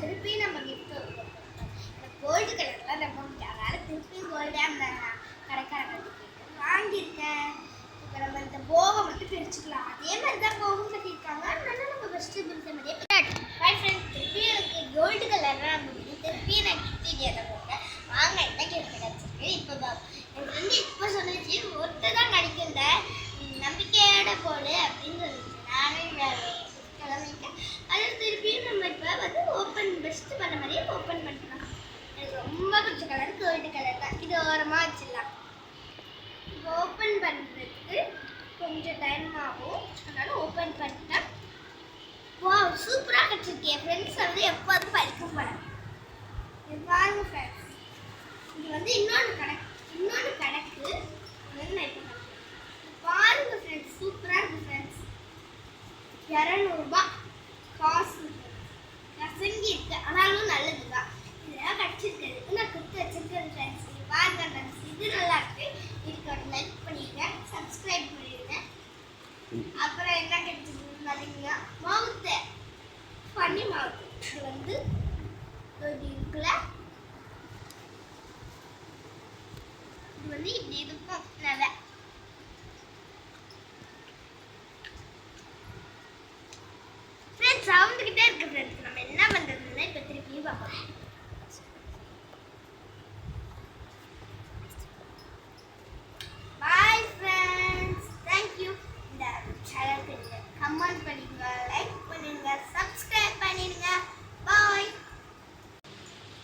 திருப்பி நம்ம gift gold கலர்லாம் ரொம்ப அதனால திருப்பி கோல்டே அந்த கடைக்காரங்க வாங்கியிருக்கேன். இப்போ நம்ம இந்த போகை மட்டும் பிரிச்சுக்கலாம். அதே மாதிரி தான் போகும் கட்டியிருக்காங்க. அதனால நம்ம ஃபஸ்ட்டு பிரித்த மாதிரியே ஹாய் ஃப்ரெண்ட்ஸ், திருப்பி எனக்கு கோல்டு கலர்லாம் நம்ம திருப்பி நான் கிஃப்ட் ஏற்ற போட்டேன். வாங்க என்ன கிஃப்ட் கிடச்சிருக்கு இப்போ எனக்கு வந்து இப்போ சொல்லிச்சு ஒருத்தர் தான் நடிக்கல நம்பிக்கையோட போடு அப்படின்னு சொல்லிச்சு. நானே கிளம்பிட்டேன். அது திருப்பியும் நம்ம இப்போ வந்து ஓப்பன் பெஸ்ட்டு பண்ண மாதிரியே ஓப்பன் பண்ணிக்கலாம். எனக்கு ரொம்ப பிடிச்ச கலர் கோல்டு கலர் தான். இது ஓரமாக வச்சிடலாம். இப்போ ஓப்பன் பண்ணுறதுக்கு கொஞ்சம் டைம் ஆகும். அதனால ஓப்பன் பண்ணிட்டேன். வா சூப்பராக கிடச்சிருக்கு. என் ஃப்ரெண்ட்ஸ் வந்து எப்போதும் படிக்க போகிறேன். இது பாருங்க ஃப்ரெண்ட்ஸ், இது வந்து இன்னொன்று கணக்கு வந்து நான் இப்போ பாருங்க ஃப்ரெண்ட்ஸ், சூப்பராக இருக்குது ஃப்ரெண்ட்ஸ். 200 காசு கசங்கி இருக்கு, ஆனாலும் நல்லது தான். இதெல்லாம் கிடச்சிருக்கிறதுக்கு நான் கொடுத்து வச்சிருக்கேன் ஃப்ரெண்ட்ஸ். இது பாருங்க ஃப்ரெண்ட்ஸ், இது நல்லா இருக்கு. இதுக்கு ஒரு லைக் பண்ணிடுங்க, சப்ஸ்கிரைப் பண்ணிடுங்க. அப்புறம் என்ன கிடைச்சிருக்குன்னு பார்த்தீங்கன்னா மவுத்து பண்ணி மவுத்து. இது வந்து இருக்குல்ல, இது வந்து இப்படி இருக்கும். நல்லா